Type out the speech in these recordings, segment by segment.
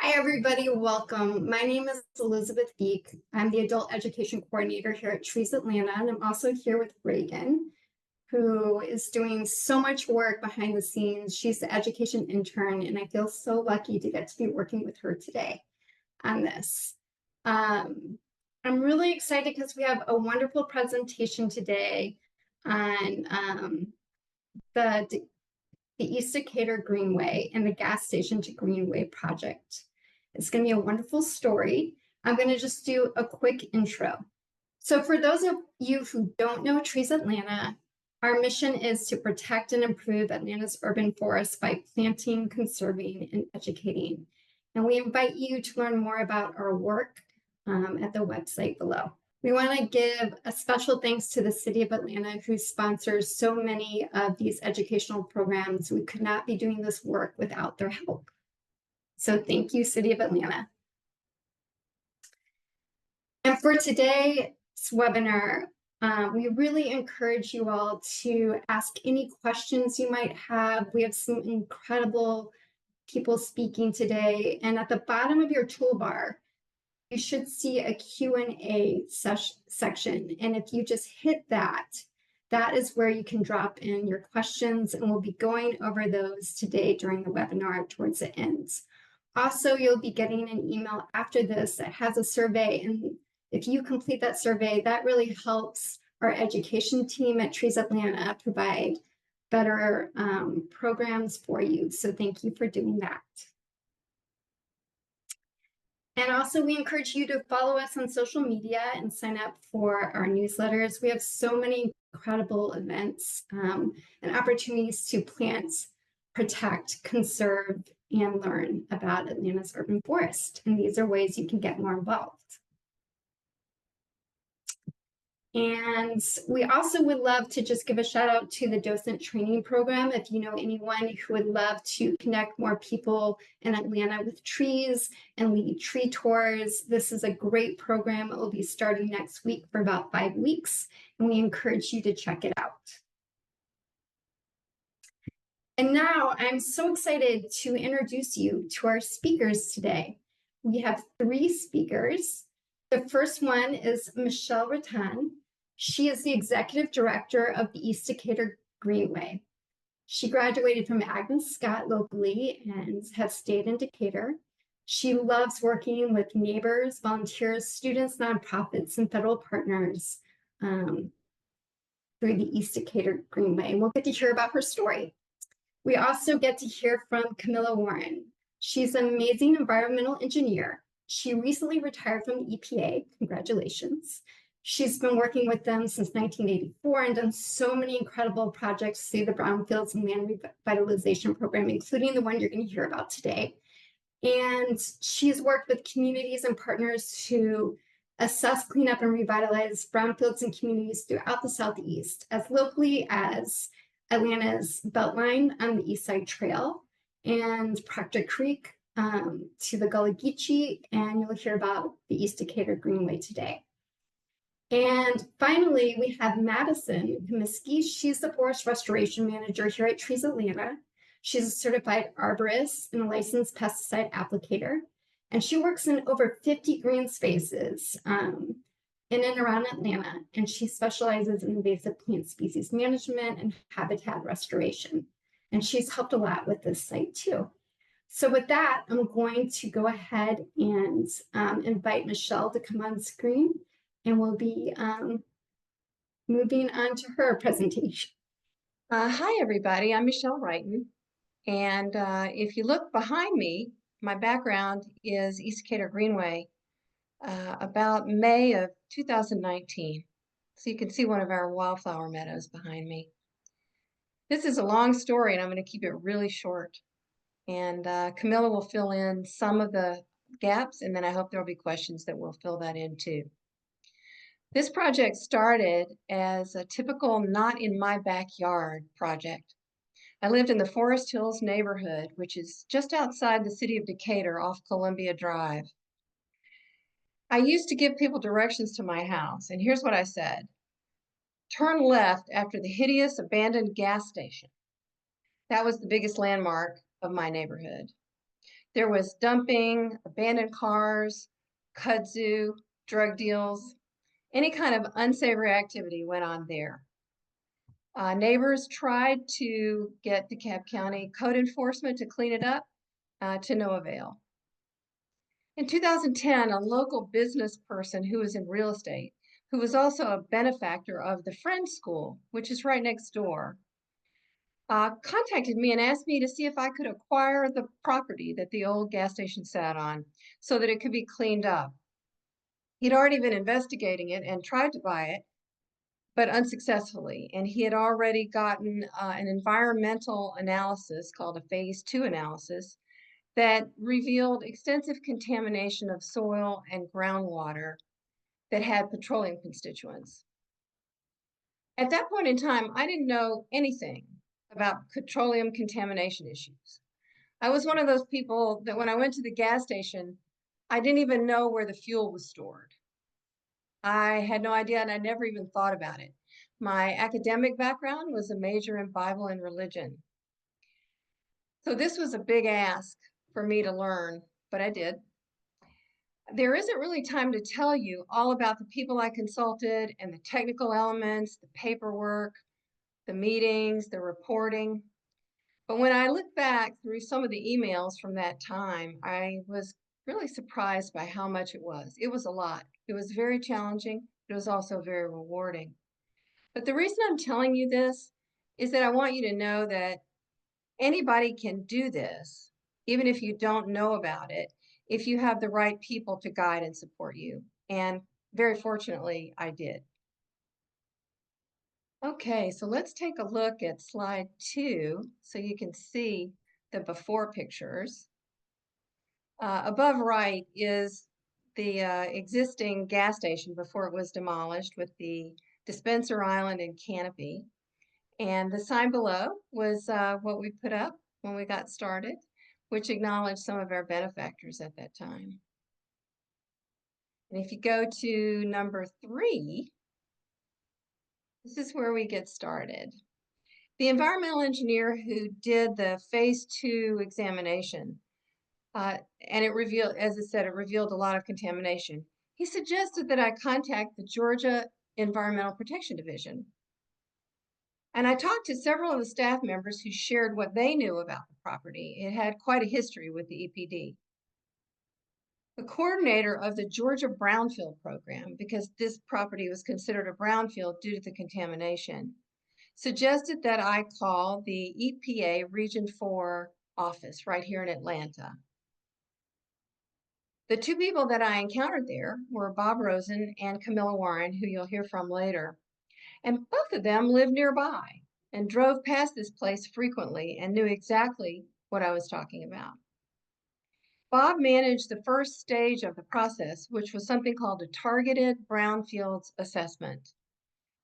Hi, everybody. Welcome. My name is Elizabeth Beek. I'm the Adult Education Coordinator here at Trees Atlanta, and I'm also here with Reagan, who is doing so much work behind the scenes. She's the education intern, and I feel so lucky to get to be working with her today on this. I'm really excited because we have a wonderful presentation today on the East Decatur Greenway and the gas station to Greenway project. It's going to be a wonderful story. I'm going to just do a quick intro. So for those of you who don't know Trees Atlanta, our mission is to protect and improve Atlanta's urban forests by planting, conserving, and educating. And we invite you to learn more about our work at the website below. We want to give a special thanks to the City of Atlanta, who sponsors so many of these educational programs. We could not be doing this work without their help. So thank you, City of Atlanta. And for today's webinar, we really encourage you all to ask any questions you might have. We have some incredible people speaking today. And at the bottom of your toolbar, you should see a Q&A section. And if you just hit that, that is where you can drop in your questions, and we'll be going over those today during the webinar towards the end. Also, you'll be getting an email after this that has a survey, and if you complete that survey, that really helps our education team at Trees Atlanta provide better programs for you. So thank you for doing that. And also, we encourage you to follow us on social media and sign up for our newsletters. We have so many incredible events and opportunities to plant, protect, conserve, and learn about Atlanta's urban forest. And these are ways you can get more involved. And we also would love to just give a shout out to the docent training program. If you know anyone who would love to connect more people in Atlanta with trees and lead tree tours, this is a great program. It will be starting next week for about 5 weeks, and we encourage you to check it out. And now I'm so excited to introduce you to our speakers today. We have 3 speakers. The first one is Michelle Rattan. She is the executive director of the East Decatur Greenway. She graduated from Agnes Scott locally and has stayed in Decatur. She loves working with neighbors, volunteers, students, nonprofits, and federal partners through the East Decatur Greenway. And we'll get to hear about her story. We also get to hear from Camilla Warren. She's an amazing environmental engineer. She recently retired from the EPA. Congratulations. She's been working with them since 1984 and done so many incredible projects through the Brownfields and Land Revitalization Program, including the one you're going to hear about today. And she's worked with communities and partners to assess, clean up, and revitalize brownfields and communities throughout the Southeast, as locally as Atlanta's Beltline on the East Side Trail and Proctor Creek to the Gullah Geechee, and you'll hear about the East Decatur Greenway today. And finally, we have Madison Comiskey. She's the Forest Restoration Manager here at Trees Atlanta. She's a certified arborist and a licensed pesticide applicator. And she works in over 50 green spaces in and around Atlanta. And she specializes in invasive plant species management and habitat restoration. And she's helped a lot with this site too. So with that, I'm going to go ahead and invite Michelle to come on screen, and we'll be moving on to her presentation. Hi, everybody. I'm Michelle Wrighton. And if you look behind me, my background is East Decatur Greenway about May of 2019. So you can see one of our wildflower meadows behind me. This is a long story, and I'm going to keep it really short. And Camilla will fill in some of the gaps, and then I hope there'll be questions that will fill that in too. This project started as a typical not in my backyard project. I lived in the Forest Hills neighborhood, which is just outside the city of Decatur off Columbia Drive. I used to give people directions to my house, and here's what I said. Turn left after the hideous abandoned gas station. That was the biggest landmark of my neighborhood. There was dumping, abandoned cars, kudzu, drug deals, any kind of unsavory activity went on there. Neighbors tried to get DeKalb County code enforcement to clean it up, to no avail. In 2010, a local business person who was in real estate, who was also a benefactor of the Friends School, which is right next door, contacted me and asked me to see if I could acquire the property that the old gas station sat on so that it could be cleaned up. He'd already been investigating it and tried to buy it, but unsuccessfully. And he had already gotten an environmental analysis called a phase 2 analysis that revealed extensive contamination of soil and groundwater that had petroleum constituents. At that point in time, I didn't know anything about petroleum contamination issues. I was one of those people that when I went to the gas station, I didn't even know where the fuel was stored. I had no idea, and I never even thought about it. My academic background was a major in Bible and religion. So this was a big ask for me to learn, but I did. There isn't really time to tell you all about the people I consulted and the technical elements, the paperwork, the meetings, the reporting. But when I look back through some of the emails from that time, I was really surprised by how much it was. It was a lot. It was very challenging. It was also very rewarding. But the reason I'm telling you this is that I want you to know that anybody can do this, even if you don't know about it, if you have the right people to guide and support you. And very fortunately, I did. Okay, so let's take a look at slide 2 so you can see the before pictures. Above right is the existing gas station before it was demolished with the dispenser island and canopy. And the sign below was what we put up when we got started, which acknowledged some of our benefactors at that time. And if you go to number 3, this is where we get started. The environmental engineer who did the phase 2 examination, and it revealed, as I said, it revealed a lot of contamination. He suggested that I contact the Georgia Environmental Protection Division. And I talked to several of the staff members who shared what they knew about the property. It had quite a history with the EPD. The coordinator of the Georgia Brownfield program, because this property was considered a brownfield due to the contamination, suggested that I call the EPA Region 4 office right here in Atlanta. The two people that I encountered there were Bob Rosen and Camilla Warren, who you'll hear from later. And both of them lived nearby and drove past this place frequently and knew exactly what I was talking about. Bob managed the first stage of the process, which was something called a targeted brownfields assessment.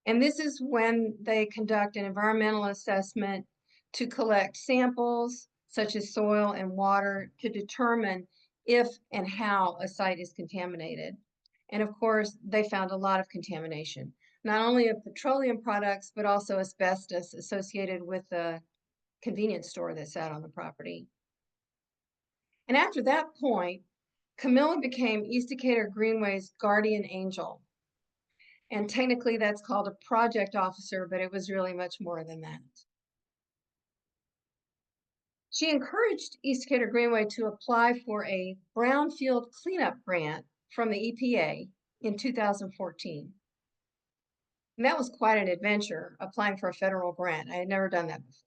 And this is when they conduct an environmental assessment to collect samples such as soil and water to determine if and how a site is contaminated. And of course, they found a lot of contamination, not only of petroleum products, but also asbestos associated with the convenience store that sat on the property. And after that point, Camilla became East Decatur Greenway's guardian angel. And technically that's called a project officer, but it was really much more than that. She encouraged East Decatur Greenway to apply for a brownfield cleanup grant from the EPA in 2014. And that was quite an adventure, applying for a federal grant. I had never done that before.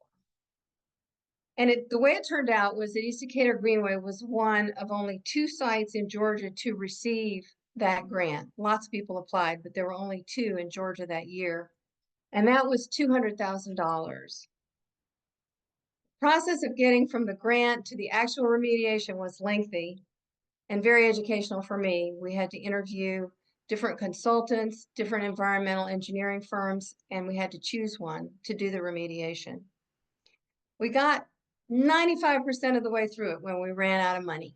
And the way it turned out was that East Decatur Greenway was one of only 2 sites in Georgia to receive that grant. Lots of people applied, but there were only 2 in Georgia that year. And that was $200,000. Process of getting from the grant to the actual remediation was lengthy and very educational for me. We had to interview different consultants, different environmental engineering firms, and we had to choose one to do the remediation. We got 95% of the way through it when we ran out of money.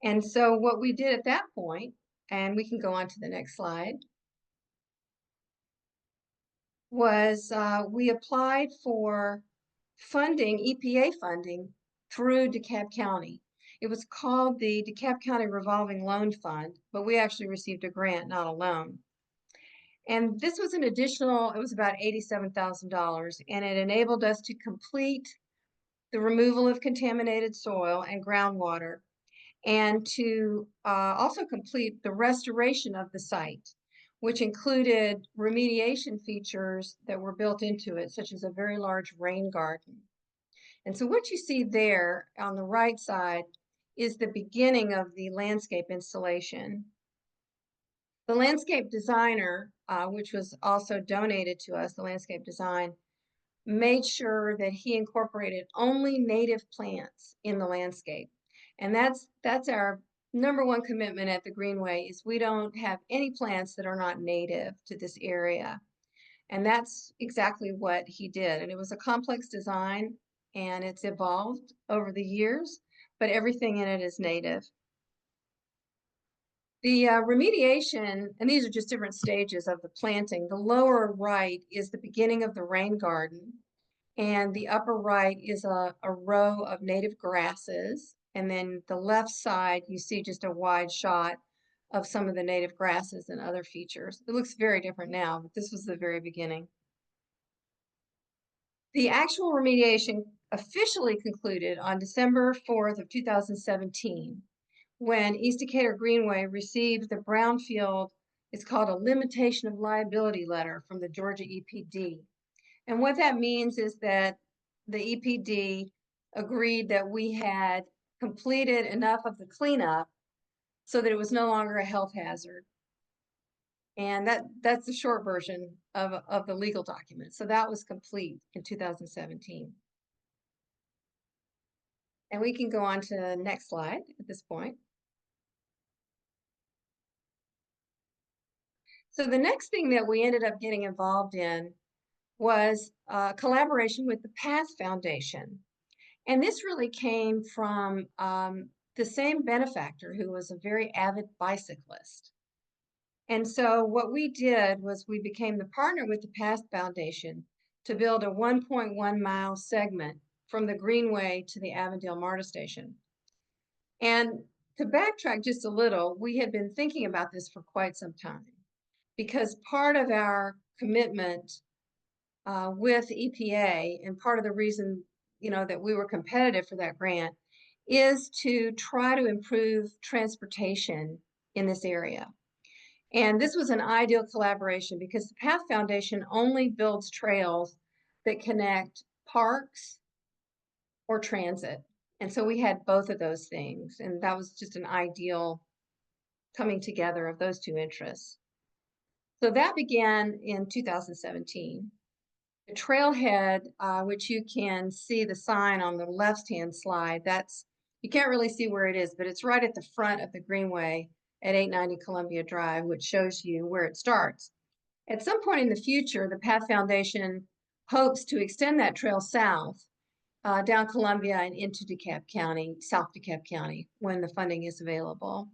And so what we did at that point, and we can go on to the next slide, was we applied for funding, EPA funding, through DeKalb County. It was called the DeKalb County Revolving Loan Fund, but we actually received a grant, not a loan. And this was an additional, it was about $87,000, and it enabled us to complete the removal of contaminated soil and groundwater, and to also complete the restoration of the site, which included remediation features that were built into it, such as a very large rain garden. And so what you see there on the right side is the beginning of the landscape installation. The landscape designer, which was also donated to us, the landscape design, made sure that he incorporated only native plants in the landscape. And that's our number one commitment at the Greenway, is we don't have any plants that are not native to this area. And that's exactly what he did. And it was a complex design, and it's evolved over the years, but everything in it is native. The remediation, and these are just different stages of the planting. The lower right is the beginning of the rain garden, and the upper right is a row of native grasses. And then the left side, you see just a wide shot of some of the native grasses and other features. It looks very different now, but this was the very beginning. The actual remediation officially concluded on December 4th of 2017, when East Decatur Greenway received the brownfield, it's called a limitation of liability letter from the Georgia EPD. And what that means is that the EPD agreed that we had completed enough of the cleanup so that it was no longer a health hazard. And that's the short version of the legal document. So that was complete in 2017. And we can go on to the next slide at this point. So the next thing that we ended up getting involved in was collaboration with the PATH Foundation. And this really came from the same benefactor, who was a very avid bicyclist. And so what we did was we became the partner with the PATH Foundation to build a 1.1 mile segment from the Greenway to the Avondale MARTA station. And to backtrack just a little, we had been thinking about this for quite some time, because part of our commitment with EPA, and part of the reason, that we were competitive for that grant, is to try to improve transportation in this area. And this was an ideal collaboration because the PATH Foundation only builds trails that connect parks or transit. And so we had both of those things, and that was just an ideal coming together of those two interests. So that began in 2017. The trailhead, which you can see the sign on the left-hand slide, you can't really see where it is, but it's right at the front of the Greenway at 890 Columbia Drive, which shows you where it starts. At some point in the future, the PATH Foundation hopes to extend that trail south, down Columbia and into DeKalb County, South DeKalb County, when the funding is available.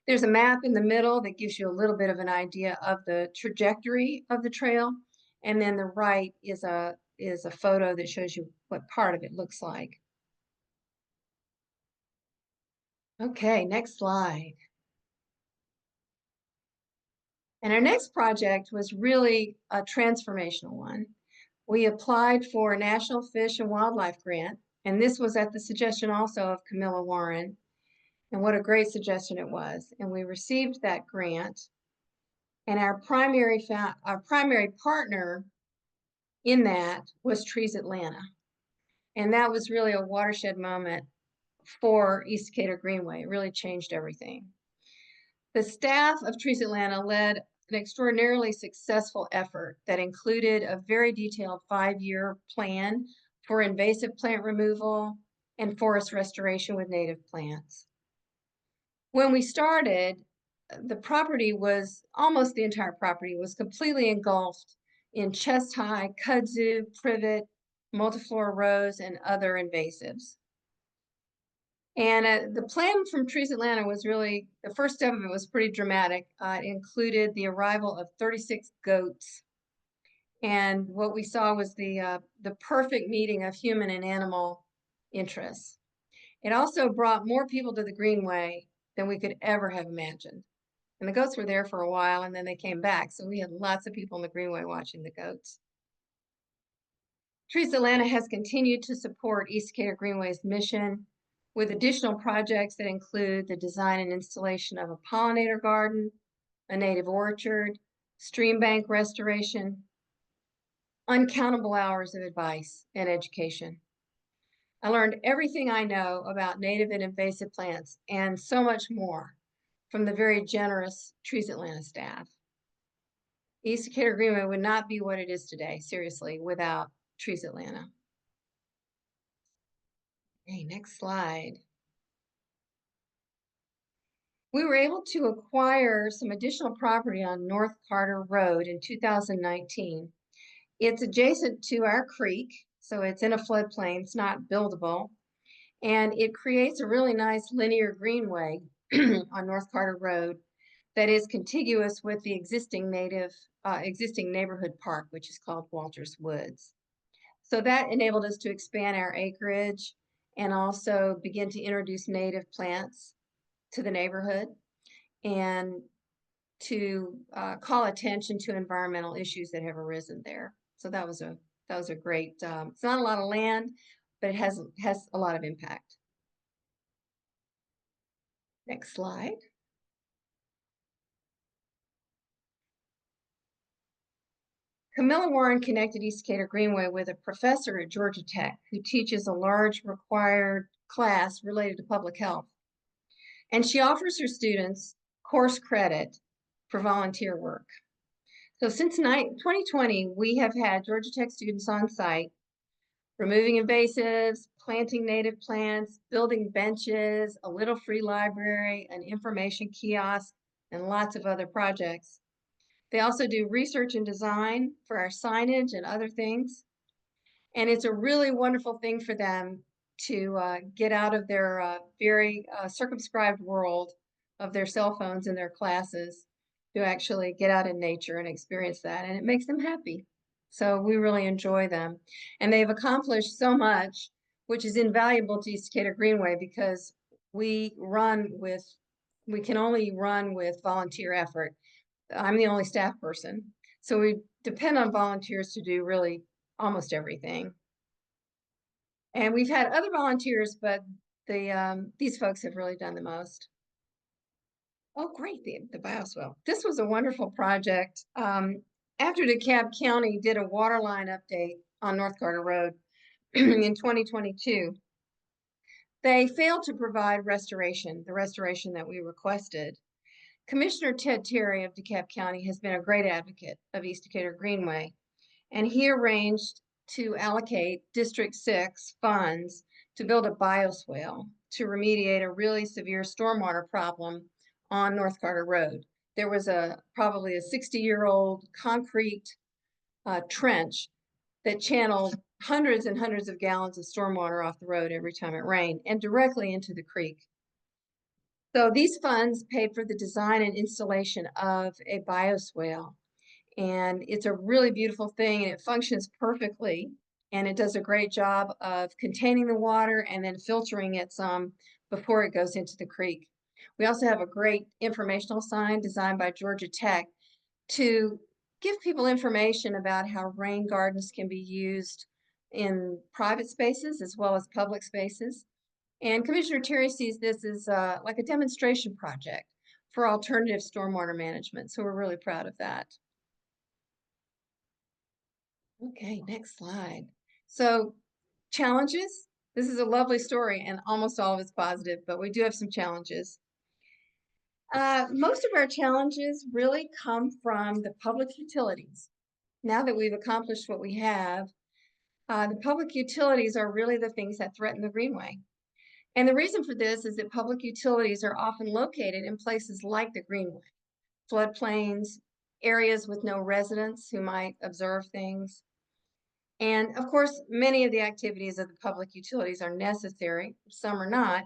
There's a map in the middle that gives you a little bit of an idea of the trajectory of the trail. And then the right is a photo that shows you what part of it looks like. Okay, next slide. And our next project was really a transformational one. We applied for a National Fish and Wildlife Grant, and this was at the suggestion also of Camilla Warren. And what a great suggestion it was. And we received that grant. And our primary partner in that was Trees Atlanta. And that was really a watershed moment for East Decatur Greenway. It really changed everything. The staff of Trees Atlanta led an extraordinarily successful effort that included a very detailed 5-year plan for invasive plant removal and forest restoration with native plants. When we started, the property was, almost the entire property was completely engulfed in chest-high kudzu, privet, multiflora rose, and other invasives. And the plan from Trees Atlanta was really, the first step of it was pretty dramatic. It included the arrival of 36 goats. And what we saw was the perfect meeting of human and animal interests. It also brought more people to the Greenway than we could ever have imagined. And the goats were there for a while and then they came back. So we had lots of people in the Greenway watching the goats. Trees Atlanta has continued to support East Decatur Greenway's mission with additional projects that include the design and installation of a pollinator garden, a native orchard, stream bank restoration, uncountable hours of advice and education. I learned everything I know about native and invasive plants and so much more from the very generous Trees Atlanta staff. East Decatur Greenway would not be what it is today, seriously, without Trees Atlanta. Okay, next slide. We were able to acquire some additional property on North Carter Road in 2019. It's adjacent to our creek, so it's in a floodplain, it's not buildable, and it creates a really nice linear greenway on North Carter Road that is contiguous with the existing neighborhood park, which is called Walters Woods. So that enabled us to expand our acreage and also begin to introduce native plants to the neighborhood and to call attention to environmental issues that have arisen there. So that was a great. It's not a lot of land, but it has a lot of impact. Next slide. Camilla Warren connected East Decatur Greenway with a professor at Georgia Tech who teaches a large required class related to public health. And she offers her students course credit for volunteer work. So since 2020, we have had Georgia Tech students on site, removing invasives, planting native plants, building benches, a little free library, an information kiosk, and lots of other projects. They also do research and design for our signage and other things. And it's a really wonderful thing for them to get out of their very circumscribed world of their cell phones in their classes to actually get out in nature and experience that. And it makes them happy. So we really enjoy them. And they've accomplished so much, which is invaluable to East Decatur Greenway because we can only run with volunteer effort. I'm the only staff person. So we depend on volunteers to do really almost everything. And we've had other volunteers, but these folks have really done the most. Oh, great, the bioswale. This was a wonderful project. After DeKalb County did a water line update on North Carter Road in 2022, they failed to provide the restoration that we requested. Commissioner Ted Terry of DeKalb County has been a great advocate of East Decatur Greenway, and he arranged to allocate District 6 funds to build a bioswale to remediate a really severe stormwater problem on North Carter Road. There was probably a 60-year-old concrete trench that channeled hundreds and hundreds of gallons of stormwater off the road every time it rained and directly into the creek. So these funds paid for the design and installation of a bioswale. And it's a really beautiful thing and it functions perfectly. And it does a great job of containing the water and then filtering it some before it goes into the creek. We also have a great informational sign designed by Georgia Tech to give people information about how rain gardens can be used in private spaces as well as public spaces. And Commissioner Terry sees this as like a demonstration project for alternative stormwater management. So we're really proud of that. Okay, next slide. So challenges. This is a lovely story and almost all of it's positive, but we do have some challenges. Most of our challenges really come from the public utilities. Now that we've accomplished what we have, the public utilities are really the things that threaten the Greenway. And the reason for this is that public utilities are often located in places like the Greenway, floodplains, areas with no residents who might observe things. And of course, many of the activities of the public utilities are necessary, some are not,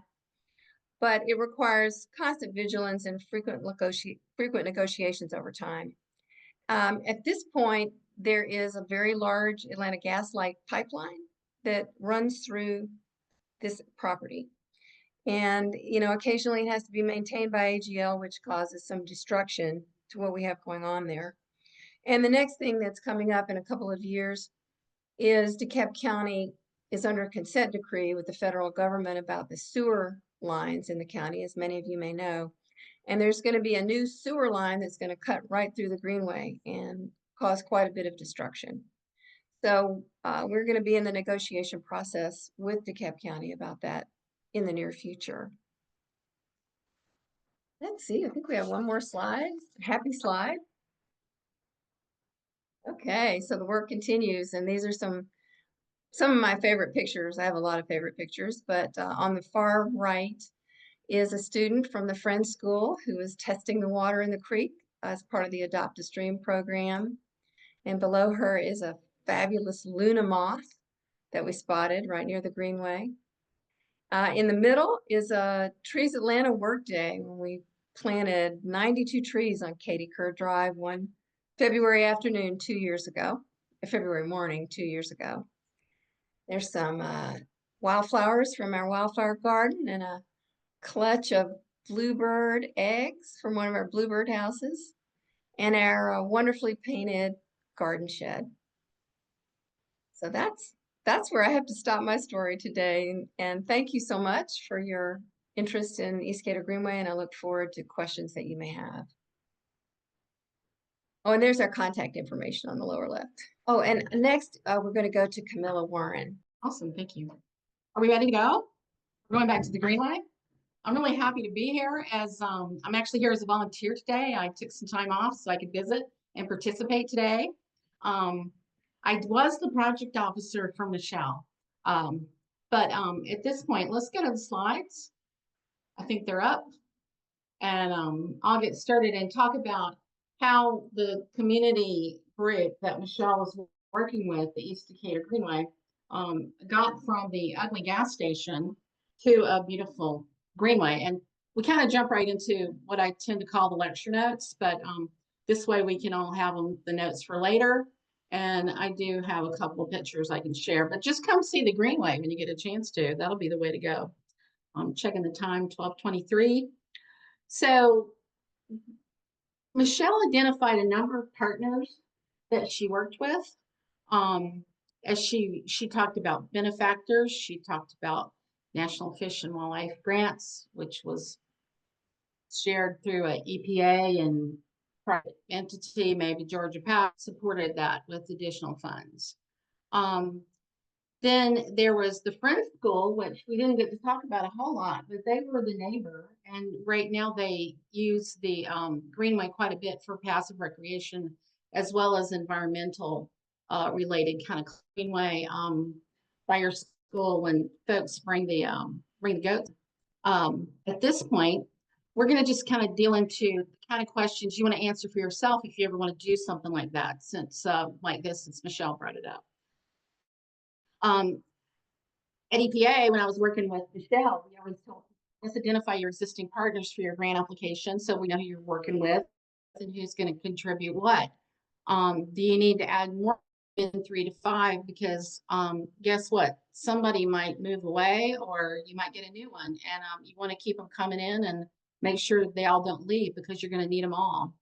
but it requires constant vigilance and frequent negotiations over time. At this point, there is a very large Atlanta gas light pipeline that runs through this property. And, occasionally it has to be maintained by AGL, which causes some destruction to what we have going on there. And the next thing that's coming up in a couple of years is DeKalb County is under a consent decree with the federal government about the sewer lines in the county, as many of you may know. And there's going to be a new sewer line that's going to cut right through the Greenway and cause quite a bit of destruction. So we're going to be in the negotiation process with DeKalb County about that in the near future. Let's see, I think we have one more slide. Happy slide. Okay, so the work continues, and these are some of my favorite pictures. I have a lot of favorite pictures, but on the far right is a student from the Friends School who is testing the water in the creek as part of the Adopt a Stream program. And below her is a fabulous Luna moth that we spotted right near the Greenway. In the middle is a Trees Atlanta workday when we planted 92 trees on Katie Kerr Drive one February afternoon 2 years ago, February morning 2 years ago. There's some wildflowers from our wildflower garden and a clutch of bluebird eggs from one of our bluebird houses and our wonderfully painted garden shed. So that's where I have to stop my story today. And thank you so much for your interest in East Decatur Greenway, and I look forward to questions that you may have. Oh, and there's our contact information on the lower left. Oh, and next we're going to go to Camilla Warren. Awesome, thank you. Are we ready to go? We're going back to the Greenway. I'm really happy to be here as I'm actually here as a volunteer today. I took some time off so I could visit and participate today. I was the project officer for Michelle. But at this point, let's go to the slides. I think they're up. And I'll get started and talk about how the community group that Michelle was working with, the East Decatur Greenway, got from the ugly gas station to a beautiful Greenway. And we kind of jump right into what I tend to call the lecture notes, but this way we can all have the notes for later. And I do have a couple of pictures I can share, but just come see the Greenway when you get a chance to. That'll be the way to go. I'm checking the time, 12:23. So Michelle identified a number of partners that she worked with. As she talked about benefactors, she talked about National Fish and Wildlife Grants, which was shared through a EPA and private entity, maybe Georgia Power supported that with additional funds. Then there was the Friends School, which we didn't get to talk about a whole lot, but they were the neighbor. And right now they use the Greenway quite a bit for passive recreation, as well as environmental related kind of Greenway by your school when folks bring the goats. At this point, we're going to just kind of deal into the kind of questions you want to answer for yourself if you ever want to do something like that, since like this, since Michelle brought it up. At EPA, when I was working with Michelle, we always told let's identify your existing partners for your grant application so we know who you're working with and who's going to contribute what. Do you need to add more than 3 to 5? Because guess what? Somebody might move away or you might get a new one, and you want to keep them coming in and make sure they all don't leave because you're going to need them all.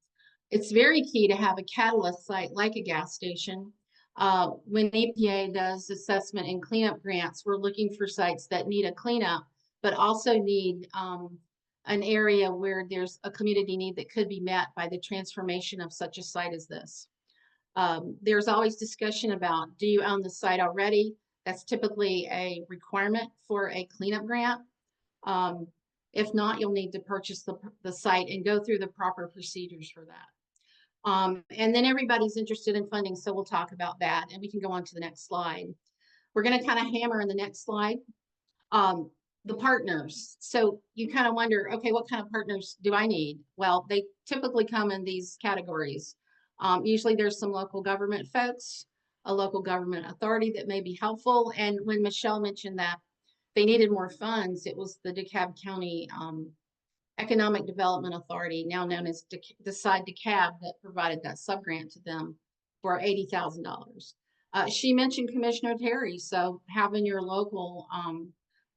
It's very key to have a catalyst site like a gas station. When EPA does assessment and cleanup grants, we're looking for sites that need a cleanup, but also need an area where there's a community need that could be met by the transformation of such a site as this. There's always discussion about, do you own the site already? That's typically a requirement for a cleanup grant. If not, you'll need to purchase the site and go through the proper procedures for that. And then everybody's interested in funding, so we'll talk about that, and we can go on to the next slide. We're going to kind of hammer in the next slide the partners. So you kind of wonder, okay, what kind of partners do I need? Well, they typically come in these categories. Usually there's some local government folks, a local government authority that may be helpful. And when Michelle mentioned that they needed more funds, it was the DeKalb County Economic Development Authority, now known as Decide DeKalb, that provided that subgrant to them for $80,000. She mentioned Commissioner Terry, so having your local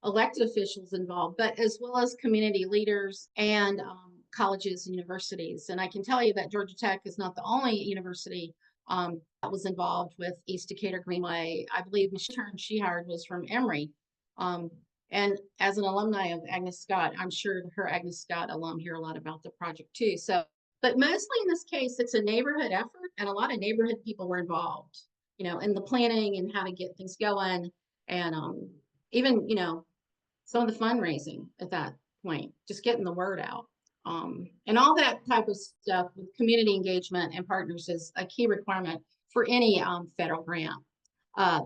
elected officials involved, but as well as community leaders and colleges and universities. And I can tell you that Georgia Tech is not the only university that was involved with East Decatur Greenway. I believe Michelle she hired was from Emory. And as an alumni of Agnes Scott, I'm sure her Agnes Scott alum hear a lot about the project too. So, but mostly in this case, it's a neighborhood effort, and a lot of neighborhood people were involved, in the planning and how to get things going, and even, some of the fundraising at that point, just getting the word out. And all that type of stuff with community engagement and partners is a key requirement for any federal grant.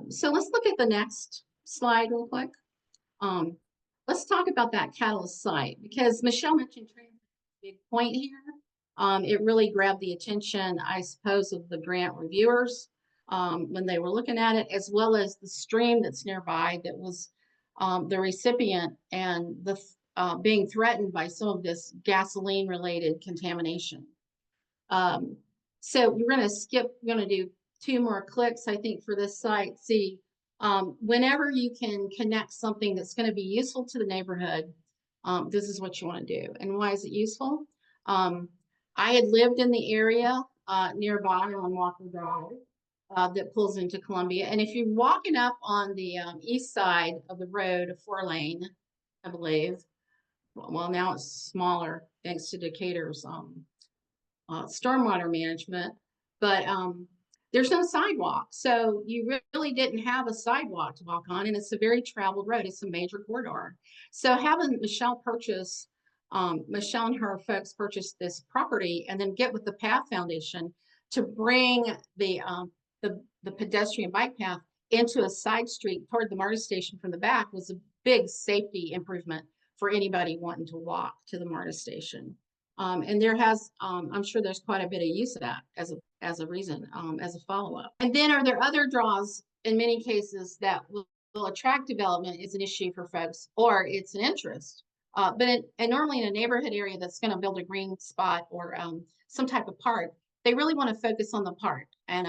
So let's look at the next slide real quick. Let's talk about that catalyst site, because Michelle mentioned transit, big point here. It really grabbed the attention, I suppose, of the grant reviewers when they were looking at it, as well as the stream that's nearby that was the recipient and the being threatened by some of this gasoline related contamination. So we're going to do 2 more clicks, I think, for this site. See, whenever you can connect something that's going to be useful to the neighborhood, this is what you want to do. And why is it useful? I had lived in the area nearby on Walker Drive that pulls into Columbia. And if you're walking up on the east side of the road, a 4-lane, I believe, well, now it's smaller thanks to Decatur's stormwater management, but there's no sidewalk. So you really didn't have a sidewalk to walk on, and it's a very traveled road. It's a major corridor. So having Michelle and her folks purchase this property and then get with the Path Foundation to bring the pedestrian bike path into a side street toward the MARTA station from the back was a big safety improvement for anybody wanting to walk to the MARTA station. And there has, I'm sure there's quite a bit of use of that as a reason, as a follow-up. And then are there other draws in many cases that will attract development is an issue for folks, or it's an interest. And normally in a neighborhood area that's going to build a green spot or some type of park, they really want to focus on the park. And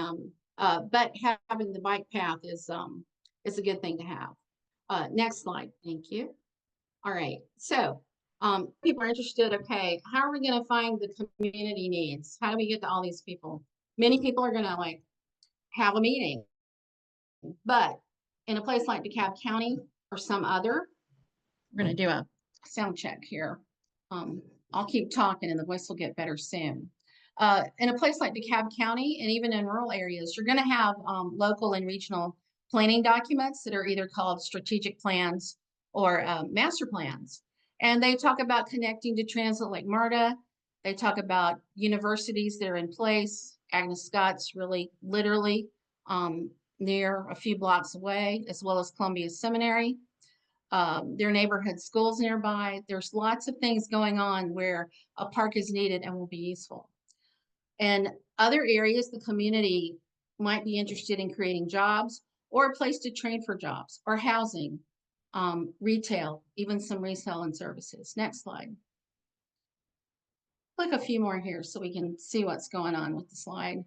but having the bike path is a good thing to have. Next slide, thank you. All right, so people are interested, okay, how are we going to find the community needs? How do we get to all these people? Many people are going to have a meeting, but in a place like DeKalb County or some other, we're going to do a sound check here. I'll keep talking and the voice will get better soon. In a place like DeKalb County and even in rural areas, you're going to have local and regional planning documents that are either called strategic plans or master plans. And they talk about connecting to transit like MARTA. They talk about universities that are in place. Agnes Scott's really literally near a few blocks away, as well as Columbia Seminary. There are neighborhood schools nearby. There's lots of things going on where a park is needed and will be useful. And other areas, the community might be interested in creating jobs or a place to train for jobs or housing, retail, even some resale and services. Next slide. Click a few more here so we can see what's going on with the slide.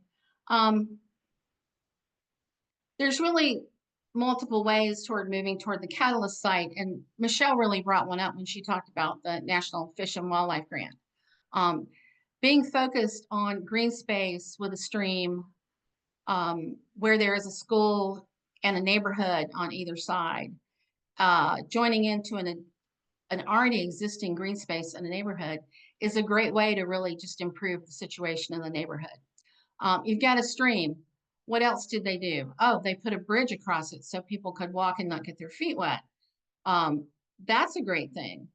There's really multiple ways toward moving toward the catalyst site, and Michelle really brought one up when she talked about the National Fish and Wildlife Grant. Being focused on green space with a stream where there is a school and a neighborhood on either side, joining into an already existing green space in a neighborhood is a great way to really just improve the situation in the neighborhood. You've got a stream. What else did they do? Oh, they put a bridge across it so people could walk and not get their feet wet. That's a great thing.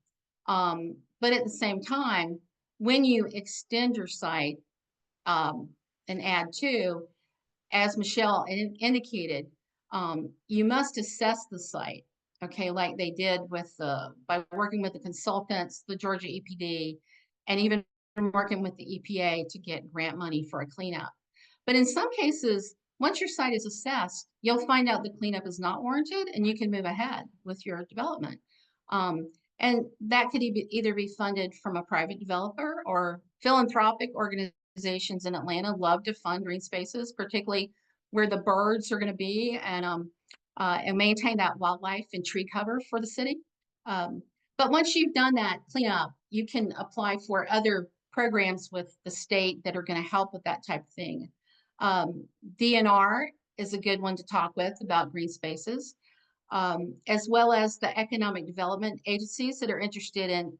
But at the same time, when you extend your site and add to, as Michelle indicated, you must assess the site, okay, like they did with by working with the consultants, the Georgia EPD, and even working with the EPA to get grant money for a cleanup. But in some cases, once your site is assessed, you'll find out the cleanup is not warranted and you can move ahead with your development. And that could either be funded from a private developer, or philanthropic organizations in Atlanta love to fund green spaces, particularly where the birds are going to be, and maintain that wildlife and tree cover for the city. But once you've done that cleanup, you can apply for other programs with the state that are going to help with that type of thing. DNR is a good one to talk with about green spaces, as well as the economic development agencies that are interested in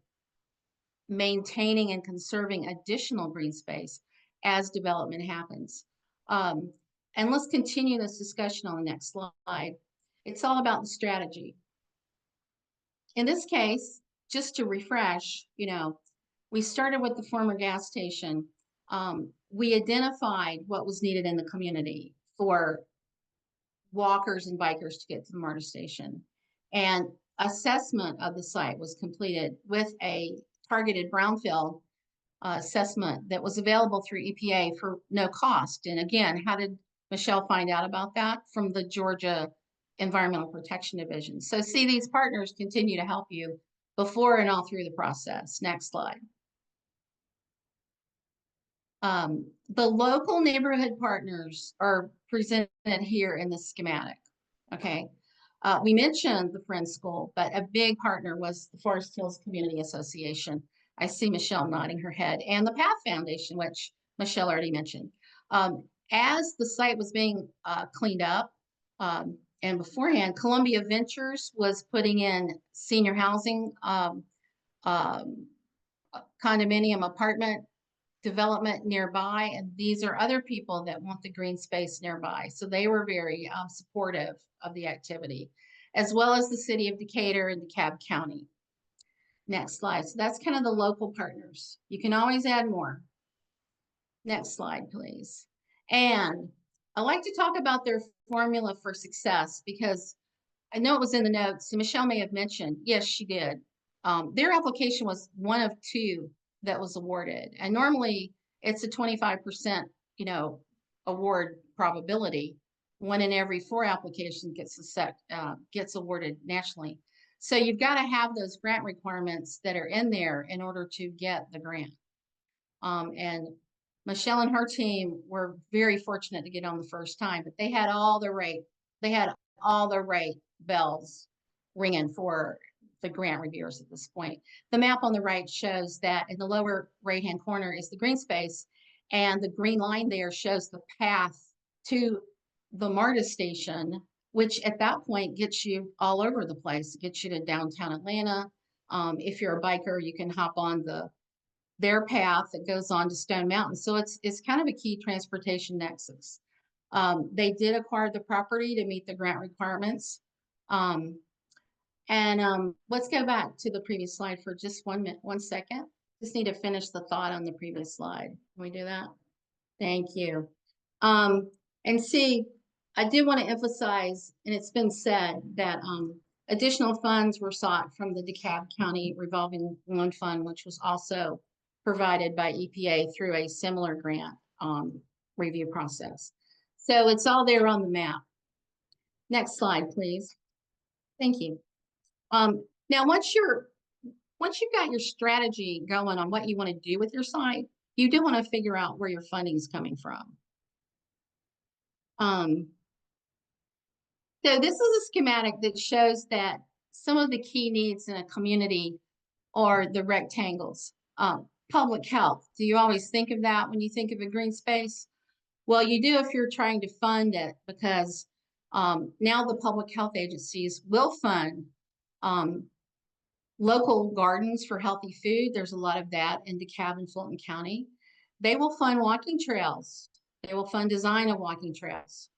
maintaining and conserving additional green space as development happens. And let's continue this discussion on the next slide. It's all about the strategy. In this case, just to refresh, we started with the former gas station. We identified what was needed in the community for walkers and bikers to get to the MARTA station. And assessment of the site was completed with a targeted brownfield assessment that was available through EPA for no cost. And again, how did Michelle find out about that? From the Georgia Environmental Protection Division. So see, these partners continue to help you before and all through the process. Next slide. The local neighborhood partners are presented here in the schematic. Okay. We mentioned the Friends School, but a big partner was the Forest Hills Community Association. I see Michelle nodding her head, and the PATH Foundation, which Michelle already mentioned. As the site was being cleaned up, and beforehand, Columbia Ventures was putting in senior housing, condominium apartment development nearby, and these are other people that want the green space nearby. So they were very supportive of the activity, as well as the city of Decatur and DeKalb County. Next slide. So that's kind of the local partners. You can always add more. Next slide, please. And I like to talk about their formula for success because I know it was in the notes, so Michelle may have mentioned, yes, she did. Their application was one of two that was awarded. And normally it's a 25%, award probability. 1 in every 4 applications gets awarded nationally. So you've got to have those grant requirements that are in there in order to get the grant. And Michelle and her team were very fortunate to get on the first time, but they had all the right bells ringing for the grant reviewers at this point. The map on the right shows that in the lower right-hand corner is the green space, and the green line there shows the path to the MARTA station, which at that point gets you all over the place, gets you to downtown Atlanta. If you're a biker, you can hop on their path that goes on to Stone Mountain. So it's kind of a key transportation nexus. They did acquire the property to meet the grant requirements. Let's go back to the previous slide for just 1 second. Just need to finish the thought on the previous slide. Can we do that? Thank you. And see, I did want to emphasize, and it's been said that additional funds were sought from the DeKalb County Revolving Loan Fund, which was also provided by EPA through a similar grant review process. So it's all there on the map. Next slide, please. Thank you. Now, once you've got your strategy going on what you want to do with your site, you do want to figure out where your funding is coming from. So this is a schematic that shows that some of the key needs in a community are the rectangles. Public health. Do you always think of that when you think of a green space? Well, you do if you're trying to fund it, because now the public health agencies will fund local gardens for healthy food. There's a lot of that in DeKalb and Fulton County. They will fund walking trails. They will fund design of walking trails.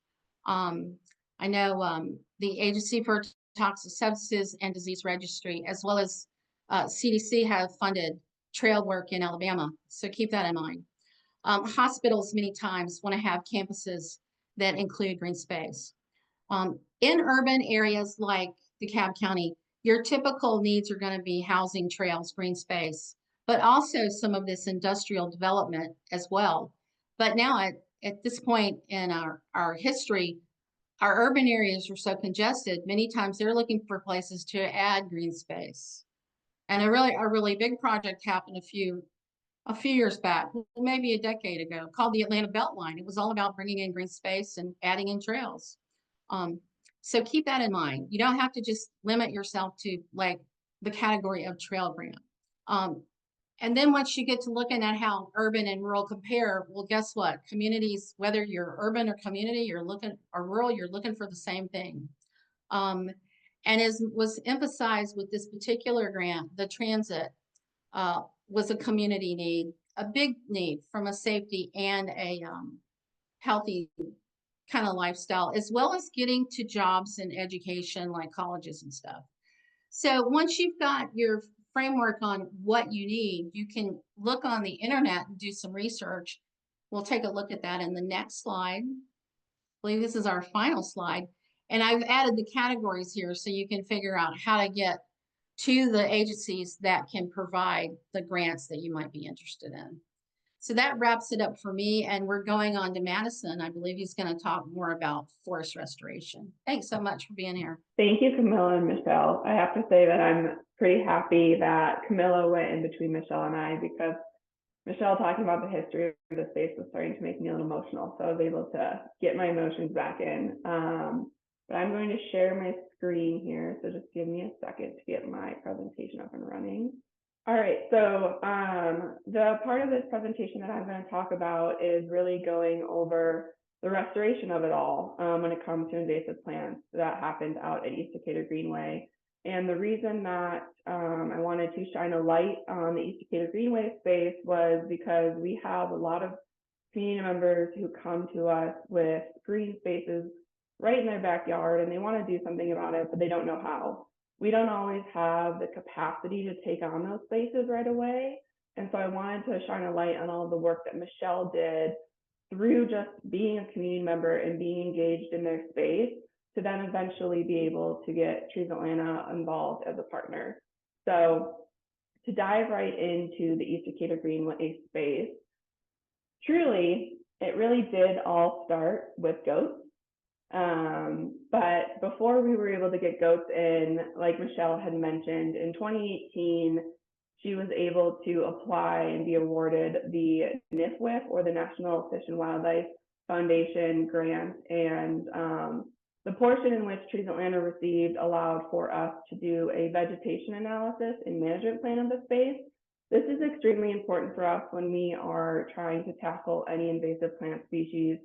I know the Agency for Toxic Substances and Disease Registry, as well as CDC, have funded trail work in Alabama. So keep that in mind. Hospitals many times want to have campuses that include green space. In urban areas like DeKalb County, your typical needs are going to be housing, trails, green space, but also some of this industrial development as well. But now at this point in our history, our urban areas are so congested, many times they're looking for places to add green space. And a really big project happened a few years back, maybe a decade ago, called the Atlanta Beltline. It was all about bringing in green space and adding in trails. So keep that in mind. You don't have to just limit yourself to like the category of trail grant. And then once you get to looking at how urban and rural compare, well, guess what? Communities, whether you're urban or community, you're looking or rural, you're looking for the same thing. And as was emphasized with this particular grant, the transit was a community need, a big need from a safety and a healthy kind of lifestyle, as well as getting to jobs and education like colleges and stuff. So once you've got your framework on what you need, you can look on the internet and do some research. We'll take a look at that in the next slide. I believe this is our final slide. And I've added the categories here so you can figure out how to get to the agencies that can provide the grants that you might be interested in. So that wraps it up for me, and we're going on to Madison. I believe he's going to talk more about forest restoration. Thanks so much for being here. Thank you, Camilla and Michelle. I have to say that I'm pretty happy that Camilla went in between Michelle and I, because Michelle talking about the history of the space was starting to make me a little emotional. So I was able to get my emotions back in. But I'm going to share my screen here. So just give me a second to get my presentation up and running. All right, so the part of this presentation that I'm going to talk about is really going over the restoration of it all when it comes to invasive plants that happened out at East Decatur Greenway. And the reason that I wanted to shine a light on the East Decatur Greenway space was because we have a lot of community members who come to us with green spaces right in their backyard, and they want to do something about it, but they don't know how. We don't always have the capacity to take on those spaces right away. And so I wanted to shine a light on all the work that Michelle did through just being a community member and being engaged in their space to then eventually be able to get Trees Atlanta involved as a partner. So to dive right into the East Decatur Greenway space, truly, it really did all start with goats. But before we were able to get goats in, like Michelle had mentioned, in 2018, she was able to apply and be awarded the NIFWIF, or the National Fish and Wildlife Foundation grant. And the portion in which Trees Atlanta received allowed for us to do a vegetation analysis and management plan of the space. This is extremely important for us when we are trying to tackle any invasive plant species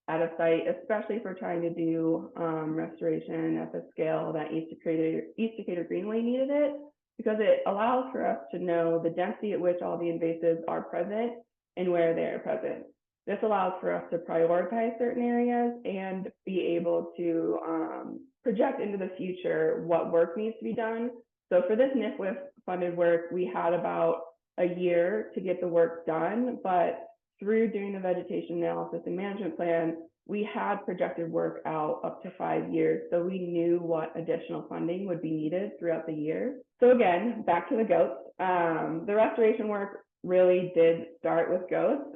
at a site, especially if we're trying to do restoration at the scale that East Decatur Greenway needed it, because it allows for us to know the density at which all the invasives are present and where they are present. This allows for us to prioritize certain areas and be able to project into the future what work needs to be done. So for this NIFWIF funded work, we had about a year to get the work done, but through doing the vegetation analysis and management plan, we had projected work out up to 5 years. So we knew what additional funding would be needed throughout the year. So again, back to the goats. The restoration work really did start with goats.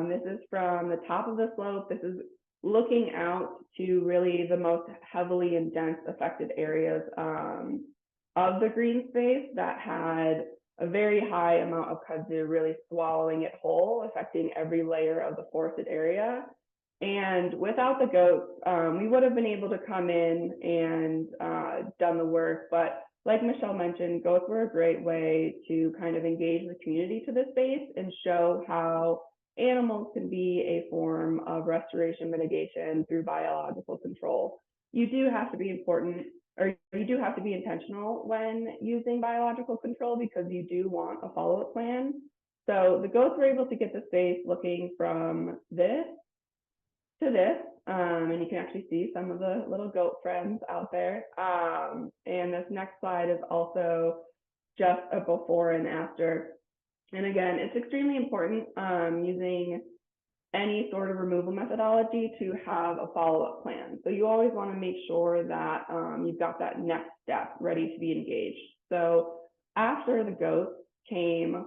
This is from the top of the slope. This is looking out to really the most heavily and dense affected areas of the green space that had a very high amount of kudzu really swallowing it whole, affecting every layer of the forested area. And without the goats, we would have been able to come in and done the work. But like Michelle mentioned, goats were a great way to kind of engage the community to the space and show how animals can be a form of restoration mitigation through biological control. You do have to be intentional when using biological control, because you do want a follow-up plan. So the goats were able to get the space looking from this to this, and you can actually see some of the little goat friends out there. And this next slide is also just a before and after. And again, it's extremely important using any sort of removal methodology to have a follow-up plan. So you always want to make sure that you've got that next step ready to be engaged. So after the goats came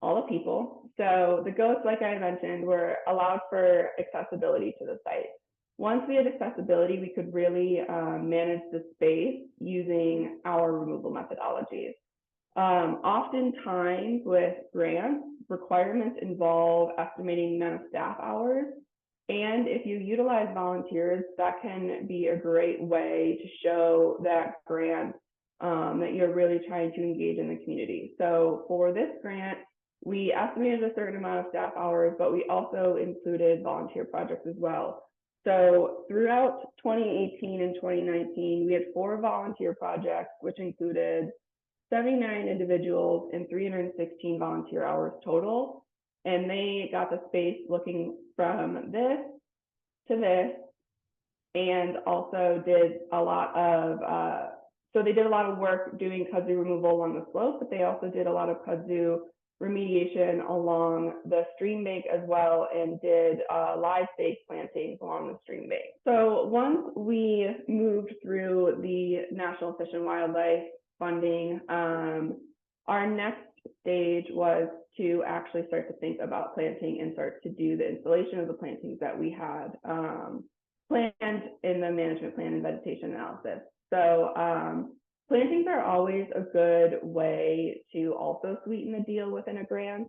all the people. So the goats, like I mentioned, were allowed for accessibility to the site. Once we had accessibility, we could really manage the space using our removal methodologies. Oftentimes with grants, requirements involve estimating the amount of staff hours. And if you utilize volunteers, that can be a great way to show that grants that you're really trying to engage in the community. So for this grant, we estimated a certain amount of staff hours, but we also included volunteer projects as well. So throughout 2018 and 2019, we had 4 volunteer projects, which included 79 individuals and 316 volunteer hours total. And they got the space looking from this to this, and also did a lot of, so they did a lot of work doing kudzu removal along the slope, but they also did a lot of kudzu remediation along the stream bank as well, and did live stake plantings along the stream bank. So once we moved through the National Fish and Wildlife funding, our next stage was to actually start to think about planting and start to do the installation of the plantings that we had planned in the management plan and vegetation analysis. So plantings are always a good way to also sweeten the deal within a grant.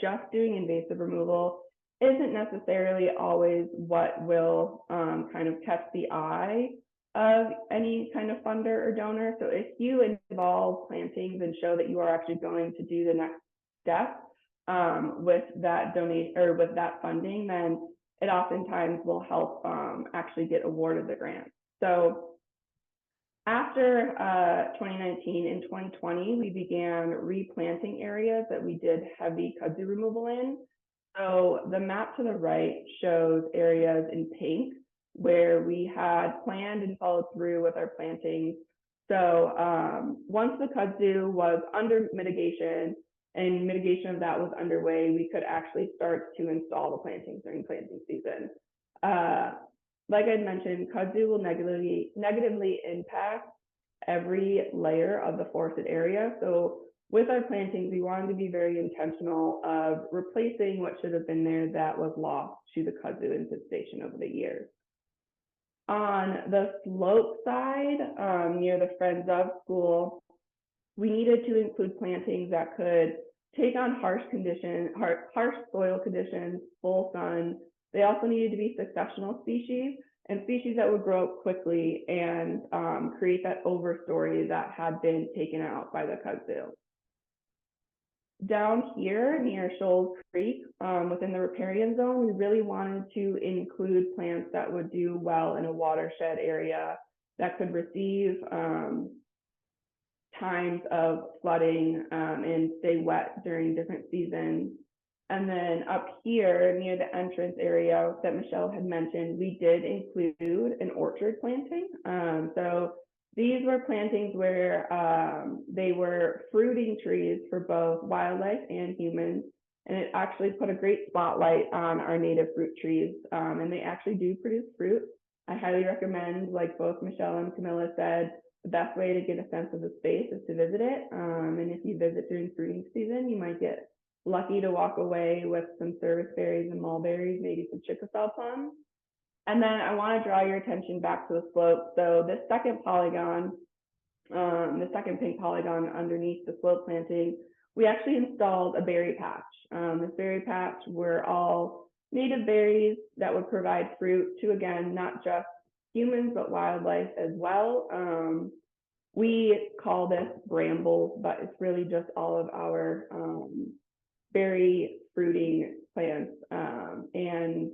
Just doing invasive removal isn't necessarily always what will kind of catch the eye of any kind of funder or donor. So if you involve plantings and show that you are actually going to do the next step with that donation or with that funding, then it oftentimes will help actually get awarded the grant. So after 2019 and 2020, we began replanting areas that we did heavy kudzu removal in. So the map to the right shows areas in pink where we had planned and followed through with our plantings. So once the kudzu was under mitigation and mitigation of that was underway, we could actually start to install the plantings during planting season. Like I mentioned, kudzu will negatively impact every layer of the forested area. So with our plantings, we wanted to be very intentional of replacing what should have been there that was lost to the kudzu infestation over the years. On the slope side, near the Friends of School, we needed to include plantings that could take on harsh soil conditions, full sun. They also needed to be successional species and species that would grow up quickly and create that overstory that had been taken out by the kudzu. Down here near Shoals Creek, within the riparian zone, we really wanted to include plants that would do well in a watershed area that could receive times of flooding and stay wet during different seasons. And then up here near the entrance area that Michelle had mentioned, we did include an orchard planting. So these were plantings where they were fruiting trees for both wildlife and humans. And it actually put a great spotlight on our native fruit trees. And they actually do produce fruit. I highly recommend, like both Michelle and Camilla said, the best way to get a sense of the space is to visit it. And if you visit during fruiting season, you might get lucky to walk away with some service berries and mulberries, maybe some Chickasaw plums. And then I want to draw your attention back to the slope. So this second polygon, the second pink polygon underneath the slope planting, we actually installed a berry patch. This berry patch were all native berries that would provide fruit to, again, not just humans, but wildlife as well. We call this brambles, but it's really just all of our berry fruiting plants. And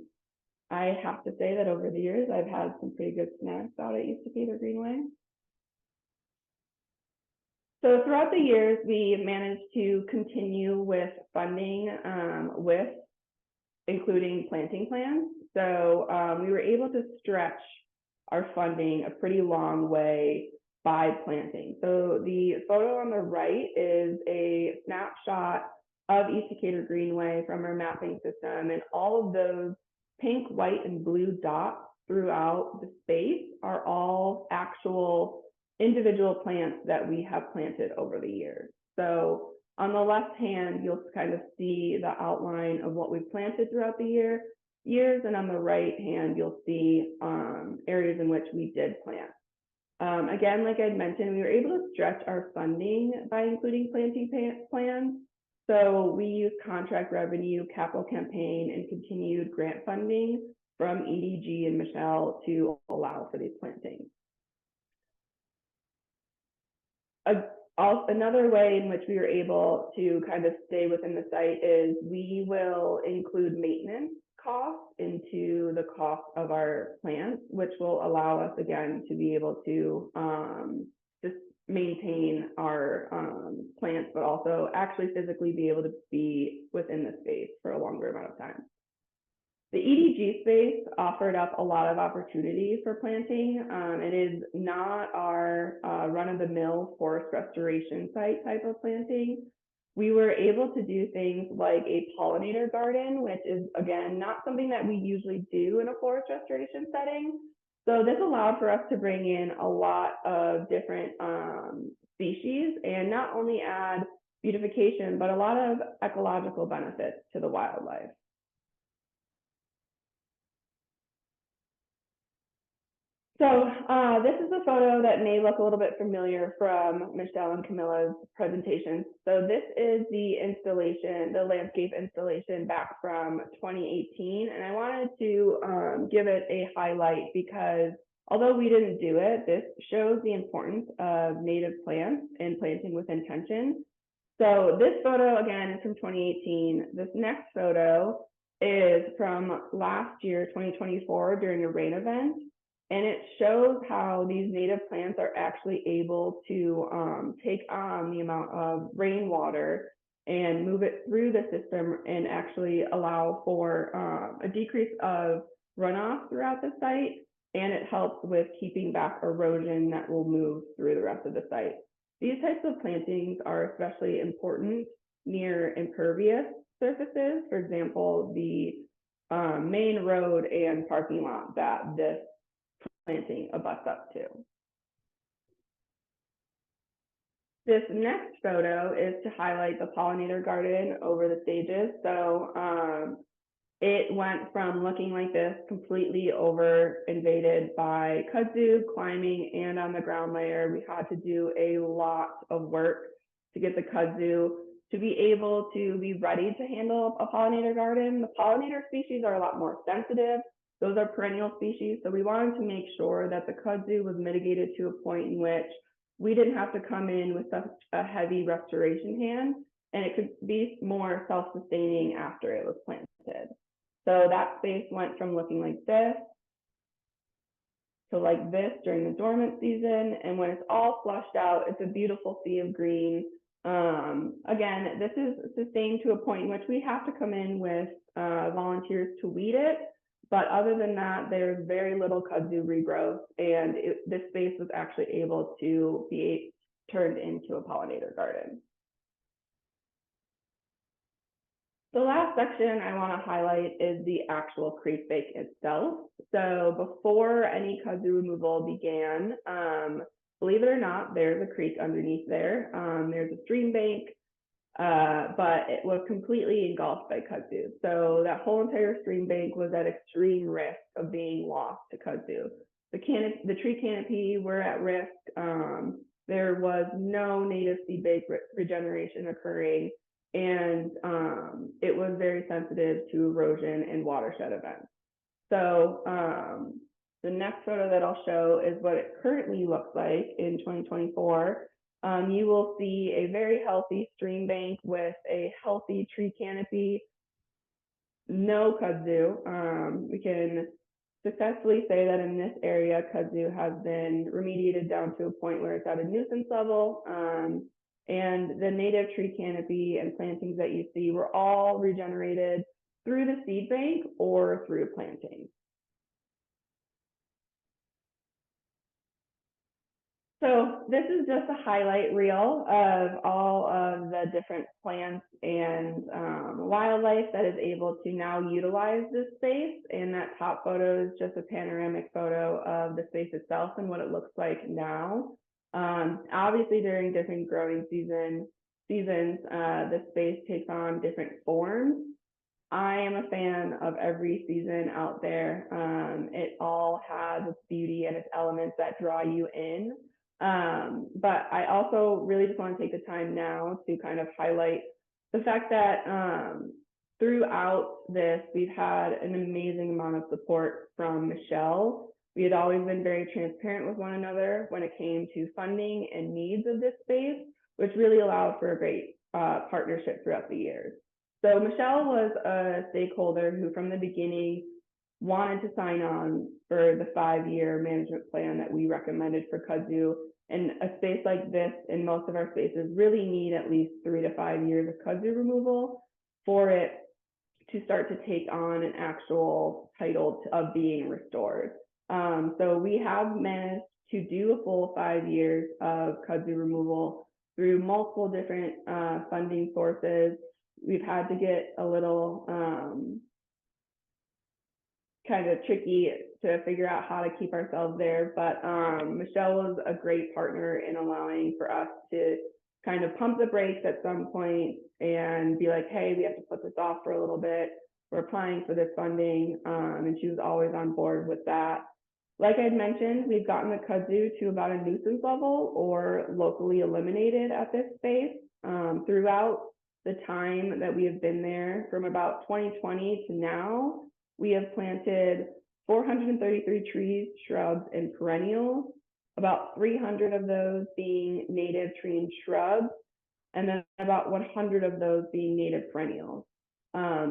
I have to say that over the years, I've had some pretty good snacks out at Decatur Greenway. So throughout the years, we managed to continue with funding with including planting plans. So we were able to stretch our funding a pretty long way by planting. So the photo on the right is a snapshot of Decatur Greenway from our mapping system, and all of those pink, white, and blue dots throughout the space are all actual individual plants that we have planted over the years. So on the left hand, you'll kind of see the outline of what we've planted throughout the years, and on the right hand, you'll see areas in which we did plant. Again, like I'd mentioned, we were able to stretch our funding by including planting plans. So we used contract revenue, capital campaign, and continued grant funding from EDG and Michelle to allow for these plantings. another way in which we were able to kind of stay within the site is we will include maintenance costs into the cost of our plants, which will allow us again to be able to just maintain our plants, but also actually physically be able to be within the space for a longer amount of time. The EDG space offered up a lot of opportunity for planting. It is not our run-of-the-mill forest restoration site type of planting. We were able to do things like a pollinator garden, which is, again, not something that we usually do in a forest restoration setting. So this allowed for us to bring in a lot of different species and not only add beautification, but a lot of ecological benefits to the wildlife. So this is a photo that may look a little bit familiar from Michelle and Camilla's presentations. So this is the installation, the landscape installation back from 2018. And I wanted to give it a highlight because although we didn't do it, this shows the importance of native plants and planting with intention. So this photo, again, is from 2018. This next photo is from last year, 2024, during a rain event. And it shows how these native plants are actually able to take on the amount of rainwater and move it through the system and actually allow for a decrease of runoff throughout the site. And it helps with keeping back erosion that will move through the rest of the site. These types of plantings are especially important near impervious surfaces. For example, the main road and parking lot that this planting abuts up to. This next photo is to highlight the pollinator garden over the stages. So it went from looking like this, completely over invaded by kudzu, climbing, and on the ground layer. We had to do a lot of work to get the kudzu to be able to be ready to handle a pollinator garden. The pollinator species are a lot more sensitive. Those are perennial species, so we wanted to make sure that the kudzu was mitigated to a point in which we didn't have to come in with such a heavy restoration hand, and it could be more self-sustaining after it was planted. So that space went from looking like this to like this during the dormant season, and when it's all flushed out, it's a beautiful sea of green. Again, this is sustained to a point in which we have to come in with volunteers to weed it. But other than that, there's very little kudzu regrowth, and this space was actually able to be turned into a pollinator garden. The last section I want to highlight is the actual creek bank itself. So before any kudzu removal began, believe it or not, there's a creek underneath there. There's a stream bank. But it was completely engulfed by kudzu. So that whole entire stream bank was at extreme risk of being lost to kudzu. The tree canopy were at risk. There was no native seed bank regeneration occurring, and it was very sensitive to erosion and watershed events. So the next photo that I'll show is what it currently looks like in 2024. You will see a very healthy stream bank with a healthy tree canopy, no kudzu. We can successfully say that in this area, kudzu has been remediated down to a point where it's at a nuisance level. And the native tree canopy and plantings that you see were all regenerated through the seed bank or through planting. So this is just a highlight reel of all of the different plants and wildlife that is able to now utilize this space. And that top photo is just a panoramic photo of the space itself and what it looks like now. Obviously, during different growing seasons, the space takes on different forms. I am a fan of every season out there. It all has its beauty and its elements that draw you in. But I also really just want to take the time now to kind of highlight the fact that throughout this, we've had an amazing amount of support from Michelle. We had always been very transparent with one another when it came to funding and needs of this space, which really allowed for a great partnership throughout the years. So Michelle was a stakeholder who from the beginning wanted to sign on for the 5-year management plan that we recommended for kudzu. And a space like this and most of our spaces really need at least 3 to 5 years of kudzu removal for it to start to take on an actual title of being restored. So we have managed to do a full 5 years of kudzu removal through multiple different funding sources. We've had to get a little kind of tricky to figure out how to keep ourselves there, but Michelle was a great partner in allowing for us to kind of pump the brakes at some point and be like, hey, we have to put this off for a little bit. We're applying for this funding, and she was always on board with that. Like I'd mentioned, we've gotten the kudzu to about a nuisance level or locally eliminated at this space throughout the time that we have been there. From about 2020 to now, we have planted 433 trees, shrubs, and perennials, about 300 of those being native tree and shrubs, and then about 100 of those being native perennials.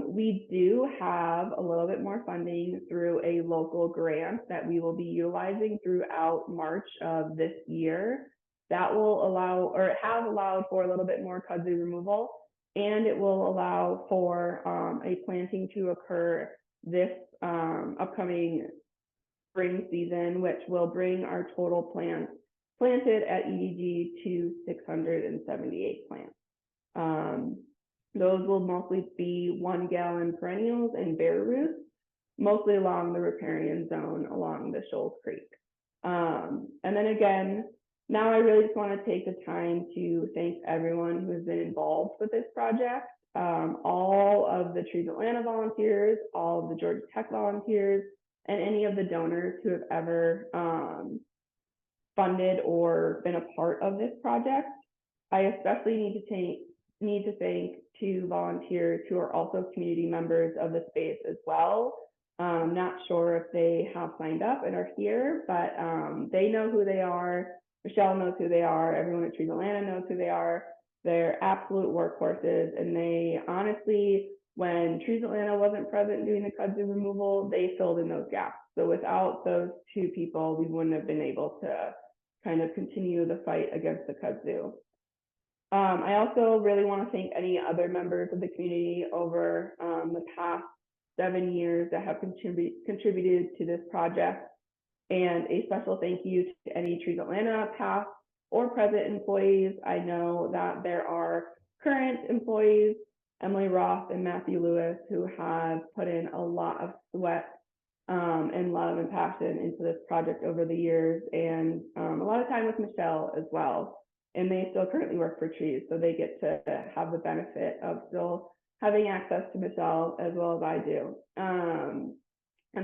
We do have a little bit more funding through a local grant that we will be utilizing throughout March of this year. That will allow, or it has allowed for a little bit more kudzu removal, and it will allow for a planting to occur this upcoming spring season, which will bring our total plants planted at EDG to 678 plants. Those will mostly be 1-gallon perennials and bare roots, mostly along the riparian zone along the Shoals Creek. And then again, now I really just want to take the time to thank everyone who has been involved with this project. All of the Trees Atlanta volunteers, all of the Georgia Tech volunteers, and any of the donors who have ever funded or been a part of this project. I especially need to thank 2 volunteers who are also community members of the space as well. Not sure if they have signed up and are here, but they know who they are. Michelle knows who they are. Everyone at Trees Atlanta knows who they are. They're absolute workhorses, and they honestly, when Trees Atlanta wasn't present doing the kudzu removal, they filled in those gaps. So without those 2 people, we wouldn't have been able to kind of continue the fight against the kudzu. I also really want to thank any other members of the community over the past 7 years that have contributed to this project. And a special thank you to any Trees Atlanta past or present employees. I know that there are current employees, Emily Roth and Matthew Lewis, who have put in a lot of sweat and love and passion into this project over the years, and a lot of time with Michelle as well. And they still currently work for Trees, so they get to have the benefit of still having access to Michelle as well as I do. And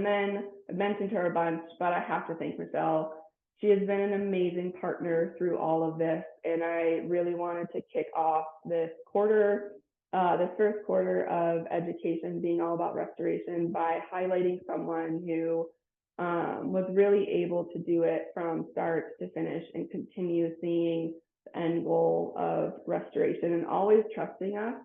then I've mentioned her a bunch, but I have to thank Michelle. She has been an amazing partner through all of this, and I really wanted to kick off this first quarter of education being all about restoration by highlighting someone who was really able to do it from start to finish and continue seeing the end goal of restoration and always trusting us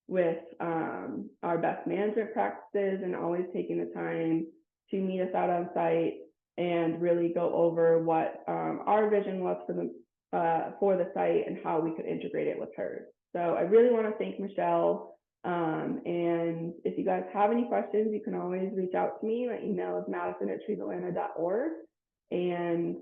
with our best management practices and always taking the time to meet us out on site and really go over what our vision was for the site and how we could integrate it with hers. So I really want to thank Michelle. And if you guys have any questions, you can always reach out to me. My email is madison@treesatlanta.org. And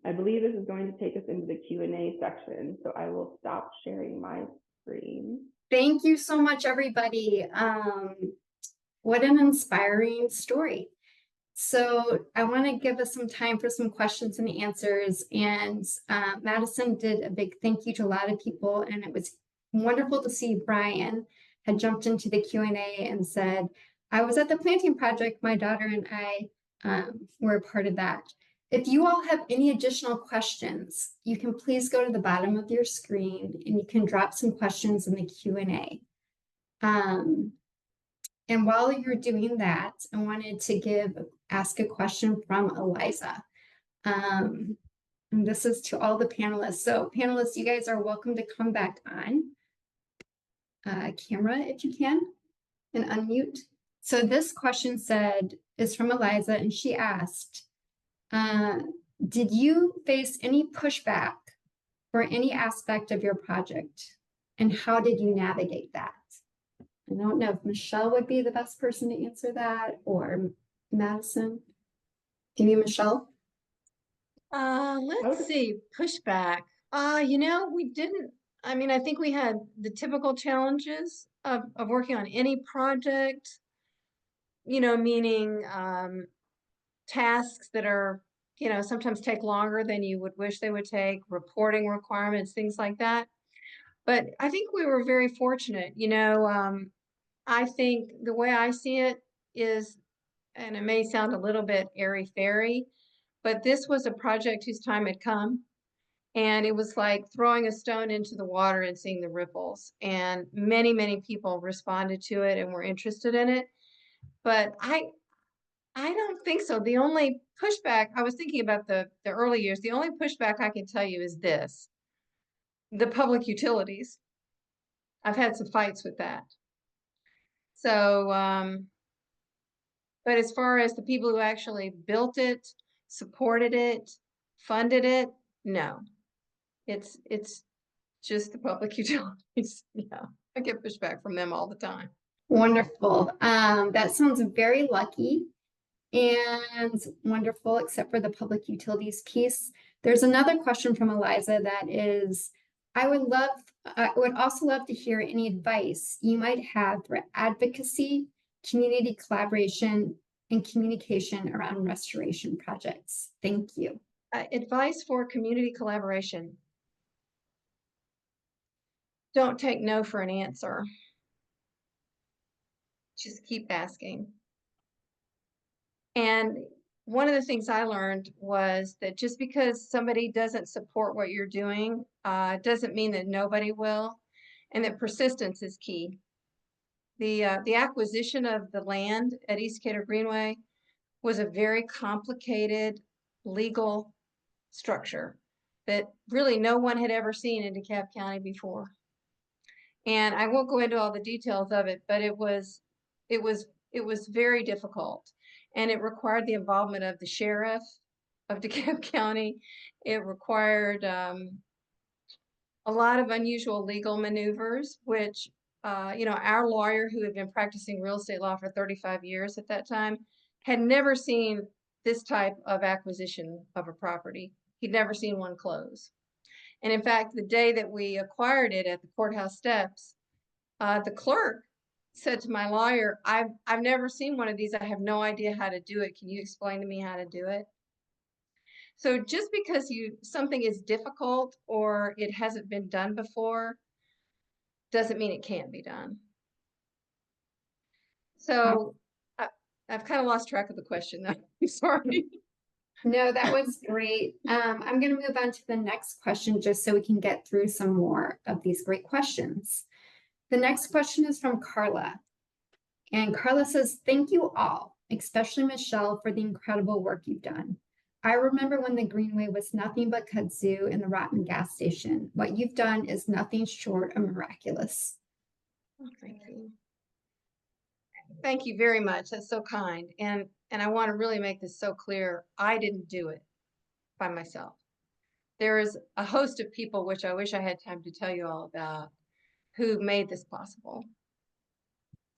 I believe this is going to take us into the Q&A section. So I will stop sharing my screen. Thank you so much, everybody. What an inspiring story. So I want to give us some time for some questions and answers. And Madison did a big thank you to a lot of people. And it was wonderful to see Brian had jumped into the Q&A and said, I was at the planting project. My daughter and I were a part of that. If you all have any additional questions, you can please go to the bottom of your screen and you can drop some questions in the Q&A. And while you're doing that, I wanted to ask a question from Eliza. And this is to all the panelists. So panelists, you guys are welcome to come back on camera if you can and unmute. So this question is from Eliza, and she asked, did you face any pushback for any aspect of your project? And how did you navigate that? I don't know if Michelle would be the best person to answer that, or Madison. Maybe Michelle? Let's see, pushback. We didn't, I think we had the typical challenges of working on any project, meaning tasks that are, sometimes take longer than you would wish they would take, reporting requirements, things like that. But I think we were very fortunate, I think the way I see it is, and it may sound a little bit airy-fairy, but this was a project whose time had come. And it was like throwing a stone into the water and seeing the ripples. And many, many people responded to it and were interested in it. But I don't think so. The only pushback, I was thinking about the early years, the only pushback I can tell you is this: the public utilities. I've had some fights with that. So, but as far as the people who actually built it, supported it, funded it, no. It's just the public utilities. Yeah, I get pushback from them all the time. Wonderful. That sounds very lucky and wonderful, except for the public utilities piece. There's another question from Eliza that is, I would also love to hear any advice you might have for advocacy, community collaboration, and communication around restoration projects. Thank you. Advice for community collaboration. Don't take no for an answer. Just keep asking. And one of the things I learned was that just because somebody doesn't support what you're doing, doesn't mean that nobody will, and that persistence is key. The acquisition of the land at East Decatur Greenway was a very complicated legal structure that really no one had ever seen in DeKalb County before. And I won't go into all the details of it, but it was very difficult, and it required the involvement of the sheriff of DeKalb County. It required a lot of unusual legal maneuvers, which our lawyer, who had been practicing real estate law for 35 years at that time, had never seen this type of acquisition of a property. He'd never seen one close. And in fact, the day that we acquired it at the courthouse steps, the clerk said to my lawyer, I've never seen one of these. I have no idea how to do it. Can you explain to me how to do it? So just because something is difficult or it hasn't been done before doesn't mean it can't be done. So I've kind of lost track of the question now. I'm sorry. No, that was great. I'm going to move on to the next question just so we can get through some more of these great questions. The next question is from Carla. And Carla says, thank you all, especially Michelle, for the incredible work you've done. I remember when the Greenway was nothing but kudzu and the rotten gas station. What you've done is nothing short of miraculous. Oh, thank you. Thank you very much. That's so kind. And I want to really make this so clear. I didn't do it by myself. There is a host of people, which I wish I had time to tell you all about, who made this possible.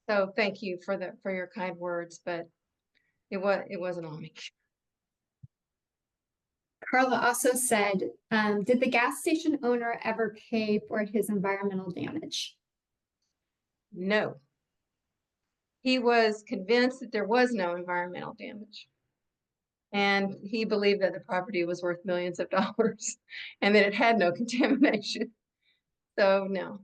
So thank you for your kind words, but it wasn't on me. Carla also said, did the gas station owner ever pay for his environmental damage? No. He was convinced that there was no environmental damage. And he believed that the property was worth millions of dollars and that it had no contamination. So no.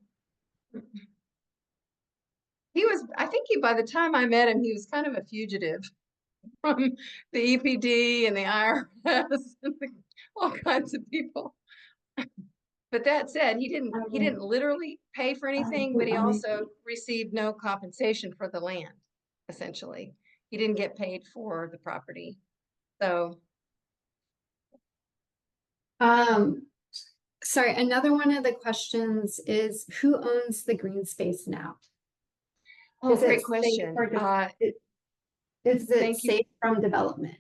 I think by the time I met him, he was kind of a fugitive from the EPD and the IRS and all kinds of people. But that said, he didn't literally pay for anything, but he also received no compensation for the land. essentially. He didn't get paid for the property. So, Sorry, another one of the questions is who owns the green space now? oh, Is it great safe question. for is it Thank you. safe from development?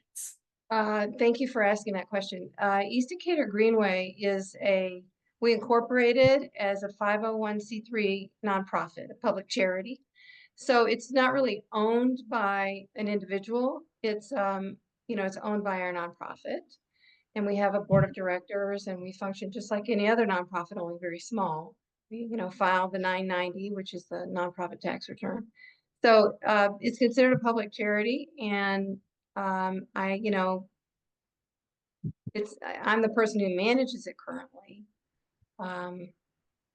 Thank you for asking that question. East Decatur Greenway we incorporated as a 501c3 nonprofit, a public charity. So it's not really owned by an individual. It's, it's owned by our nonprofit. And we have a board of directors, and we function just like any other nonprofit, only very small. We, file the 990, which is the nonprofit tax return. So it's considered a public charity, and I'm the person who manages it currently. And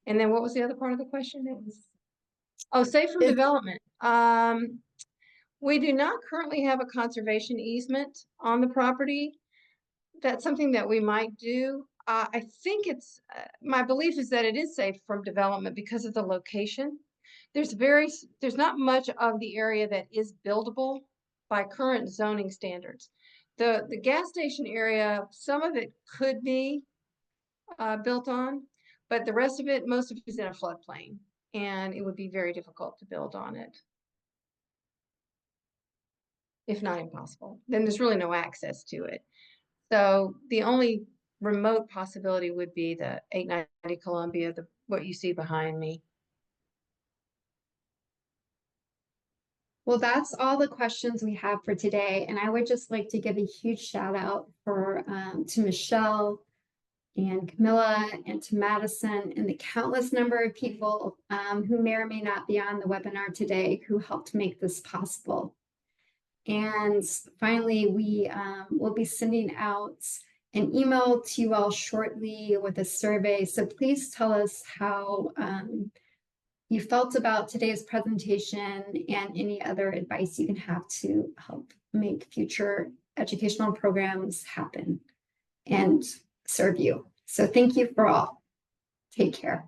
then what was the other part of the question? It was, safe from development. We do not currently have a conservation easement on the property. That's something that we might do. I think my belief is that it is safe from development because of the location. There's not much of the area that is buildable by current zoning standards. The gas station area, some of it could be built on, but the rest of it, most of it is in a floodplain, and it would be very difficult to build on it, if not impossible. Then there's really no access to it. So the only remote possibility would be the 890 Columbia, what you see behind me. Well, that's all the questions we have for today. And I would just like to give a huge shout out to Michelle and Camilla and to Madison and the countless number of people who may or may not be on the webinar today who helped make this possible. And finally, we will be sending out an email to you all shortly with a survey. So please tell us how you felt about today's presentation and any other advice you can have to help make future educational programs happen and serve you. So thank you for all. Take care.